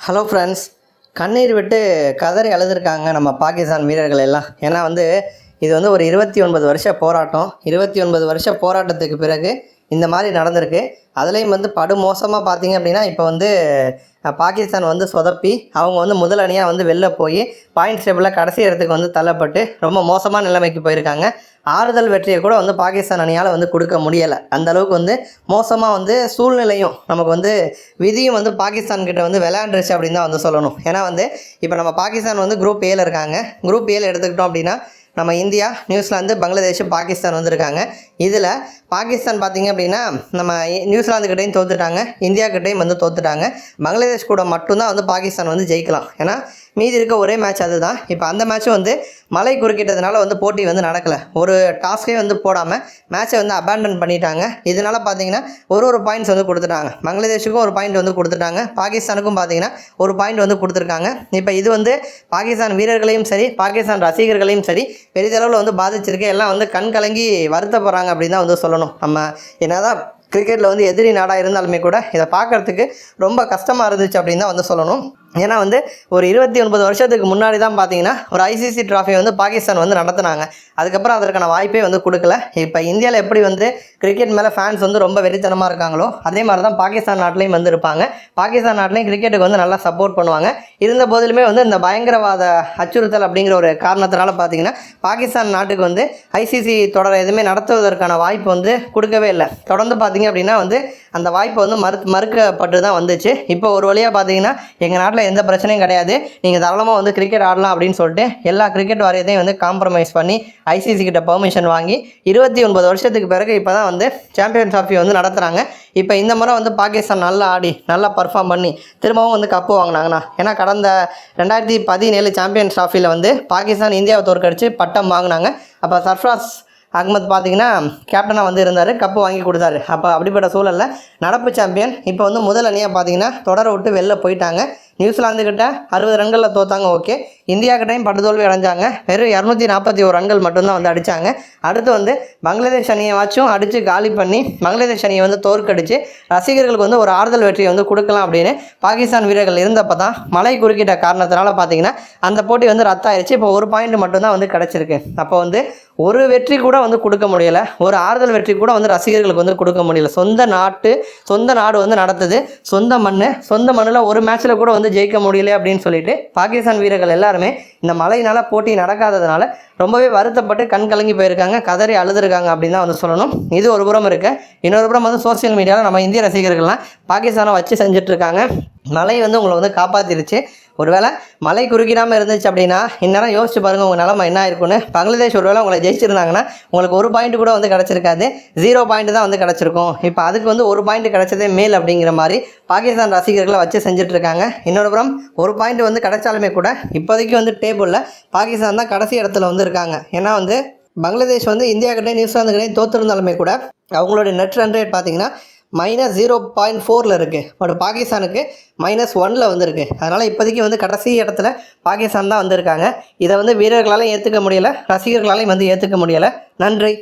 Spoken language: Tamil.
ஹலோ ஃப்ரெண்ட்ஸ், கண்ணீர் விட்டு கதறி அழுதுருக்காங்க நம்ம பாகிஸ்தான் வீரர்கள் எல்லாம். ஏன்னா இது ஒரு 29 வருஷ போராட்டம். 29 வருஷ போராட்டத்துக்கு பிறகு இந்த மாதிரி நடந்திருக்கு. அதுலேயும் படுமோசமாக பார்த்தீங்க அப்படின்னா, இப்போ பாகிஸ்தான் சொதப்பி அவங்க முதல் அணியாக வெளில போய் பாயிண்ட்ஸ் டேபிளில் கடைசி இடத்துக்கு தள்ளப்பட்டு ரொம்ப மோசமான நிலைமைக்கு போயிருக்காங்க. ஆறுதல் வெற்றியை கூட பாகிஸ்தான் அணியால் கொடுக்க முடியலை. அந்தளவுக்கு மோசமாக சூழ்நிலையும் நமக்கு விதியும் பாகிஸ்தான் கிட்ட விளையாண்டுருச்சு அப்படின்னு தான் சொல்லணும். ஏன்னா இப்போ நம்ம பாகிஸ்தான் குரூப் ஏல இருக்காங்க. குரூப் ஏல எடுத்துக்கிட்டோம் அப்படின்னா நம்ம இந்தியா, நியூசிலாந்து, பங்களாதேஷ், பாகிஸ்தான் வந்திருக்காங்க. இதில் பாகிஸ்தான் பார்த்திங்க அப்படின்னா நம்ம நியூசிலாந்துக்கிட்டையும் தோற்றுட்டாங்க, இந்தியாக்கிட்டையும் தோற்றுட்டாங்க. பங்களாதேஷ் கூட மட்டும்தான் பாகிஸ்தான் ஜெயிக்கலாம். ஏன்னா மீதி இருக்க ஒரே மேட்ச் அதுதான். இப்போ அந்த மேட்ச்சும் மழை குறுக்கிட்டதுனால போட்டி நடக்கலை. ஒரு டாஸ்கே போடாமல் மேட்சை அபேண்டன் பண்ணிட்டாங்க. இதனால் பார்த்தீங்கன்னா ஒரு பாயிண்ட்ஸ் கொடுத்துட்டாங்க. பங்களாதேஷுக்கும் ஒரு பாயிண்ட் கொடுத்துட்டாங்க, பாகிஸ்தானுக்கும் பார்த்தீங்கன்னா ஒரு பாயிண்ட் கொடுத்துருக்காங்க. இப்போ இது பாகிஸ்தான் வீரர்களையும் சரி, பாகிஸ்தான் ரசிகர்களையும் சரி பெரிதளவில் பாதிச்சிருக்கு. எல்லாம் கண் கலங்கி வருத்தப்படுறாங்க அப்படின்னு தான் சொல்லணும். நம்ம என்னதான் கிரிக்கெட்டில் எதிரி நாடாக இருந்தாலுமே கூட இதை பார்க்குறதுக்கு ரொம்ப கஷ்டமாக இருந்துச்சு அப்படின்னு தான் சொல்லணும். ஏன்னா ஒரு 29 வருஷத்துக்கு முன்னாடி தான் பார்த்தீங்கன்னா ஒரு ஐசிசி ட்ராஃபி பாகிஸ்தான் நடத்துனாங்க. அதுக்கப்புறம் அதற்கான வாய்ப்பே கொடுக்கல. இப்போ இந்தியாவில் எப்படி கிரிக்கெட் மேலே ஃபேன்ஸ் ரொம்ப வெறித்தனமாக இருக்காங்களோ அதே மாதிரி தான் பாகிஸ்தான் நாட்டிலையும் இருப்பாங்க. பாகிஸ்தான் நாட்டிலையும் கிரிக்கெட்டுக்கு நல்லா சப்போர்ட் பண்ணுவாங்க. இருந்த போதிலுமே இந்த பயங்கரவாத அச்சுறுத்தல் அப்படிங்கிற ஒரு காரணத்தினால பார்த்தீங்கன்னா பாகிஸ்தான் நாட்டுக்கு ஐசிசி தொடர் எதுவுமே நடத்துவதற்கான வாய்ப்பு கொடுக்கவே இல்லை. தொடர்ந்து பார்த்தீங்க அப்படின்னா அந்த வாய்ப்பு மறுக்கப்பட்டு தான் வந்துச்சு. இப்போ ஒரு வழியாக பார்த்தீங்கன்னா எங்கள் நாட்டில் எந்த பிரச்சனையும் கிடையாது, நீங்கள் தாராளமாக கிரிக்கெட் ஆடலாம் அப்படின்னு சொல்லிட்டு எல்லா கிரிக்கெட் வாரியத்தையும் காம்ப்ரமைஸ் பண்ணி ஐசிசி கிட்ட பெர்மிஷன் வாங்கி 29 வருஷத்துக்கு பிறகு இப்போ தான் சாம்பியன்ஸ் ட்ராஃபி நடத்துகிறாங்க. இப்போ இந்த முறை பாகிஸ்தான் நல்லா ஆடி நல்லா பர்ஃபார்ம் பண்ணி திரும்பவும் கப்பு வாங்கினாங்கண்ணா. ஏன்னா கடந்த 2017 சாம்பியன்ஸ் ட்ராஃபியில் பாகிஸ்தான் இந்தியாவை தோற்கடிச்சு பட்டம் வாங்கினாங்க. அப்போ சர்ஃப்ராஸ் அகமது பார்த்தீங்கன்னா கேப்டனாக இருந்தார், கப்பு வாங்கி கொடுத்தாரு. அப்போ அப்படிப்பட்ட சூழலில் நடப்பு சாம்பியன் இப்போ முதல் அணியாக பார்த்தீங்கன்னா தொடரை விட்டு வெளில போயிட்டாங்க. நியூசிலாந்துக்கிட்ட 60 ரன்களில் தோற்றாங்க. ஓகே, இந்தியாக்கிட்டையும் படுதோல்வி அடைஞ்சாங்க. வெறும் 241 ரன்கள் மட்டும்தான் அடித்தாங்க. அடுத்து பங்களாதேஷ் அணியை வாச்சும் அடித்து காலி பண்ணி பங்களாதேஷ் அணியை தோற்கடிச்சு ரசிகர்களுக்கு ஒரு ஆறுதல் வெற்றியை கொடுக்கலாம் அப்படின்னு பாகிஸ்தான் வீரர்கள் இருந்தப்போ தான் மழை குறுக்கிட்ட காரணத்தினால பார்த்தீங்கன்னா அந்த போட்டி ரத்து ஆயிடுச்சு. இப்போ ஒரு பாயிண்ட் மட்டும்தான் கிடச்சிருக்கு. அப்போ ஒரு வெற்றி கூட கொடுக்க முடியலை, ஒரு ஆறுதல் வெற்றி கூட ரசிகர்களுக்கு கொடுக்க முடியல. சொந்த நாடு நடத்துது, சொந்த மண்ணில் ஒரு மேட்ச்சில் கூட ஜெயிக்க முடியல அப்படின்னு சொல்லிட்டு பாகிஸ்தான் வீரர்கள் எல்லாருமே இந்த மழையினால் போட்டி நடக்காததுனால ரொம்பவே வருத்தப்பட்டு கண் கலங்கி போயிருக்காங்க, கதறி அழுதுருக்காங்க அப்படின்னு தான் சொல்லணும். இது ஒரு புறம் இருக்கு. இன்னொரு புறம் சோசியல் மீடியாவில் நம்ம இந்திய ரசிகர்கள்லாம் பாகிஸ்தானை வச்சு செஞ்சிட்ருக்காங்க. மழை உங்களை காப்பாற்றிருச்சு. ஒருவேளை மழை குறுக்கிடாமல் இருந்துச்சு அப்படின்னா இந்நேரம் யோசிச்சு பாருங்கள் உங்கள் நிலமை என்ன இருக்குன்னு. பங்களாதேஷ் ஒருவேளை உங்களை ஜெயிச்சிருந்தாங்கன்னா உங்களுக்கு ஒரு பாயிண்ட் கூட கிடச்சிருக்காது, 0 பாயிண்ட் தான் கிடச்சிருக்கும். இப்போ அதுக்கு ஒரு பாயிண்ட் கிடச்சதே மேல் அப்படிங்கிற மாதிரி பாகிஸ்தான் ரசிகர்களை வச்சு செஞ்சிட்ருக்காங்க. இன்னொரு புறம் ஒரு பாயிண்ட் கிடைச்சாலுமே கூட இப்போதைக்கு டேபிளில் பாகிஸ்தான் தான் கடைசி இடத்துல இருக்காங்க. ஏன்னா பங்களாதேஷ் இந்தியாக்கிட்டே நியூசிலாந்துக்கிட்டே தோற்றுருந்தாலுமே கூட அவங்களுடைய நெட் ரன் ரேட் பார்த்தீங்கன்னா -0.4 இருக்குது. பட் பாகிஸ்தானுக்கு -1 வந்திருக்கு. அதனால் இப்போதைக்கு கடைசி இடத்துல பாகிஸ்தான் தான் வந்திருக்காங்க. இதை வீரர்களாலையும் ஏற்றுக்க முடியலை, ரசிகர்களாலையும் ஏற்றுக்க முடியலை. நன்றி.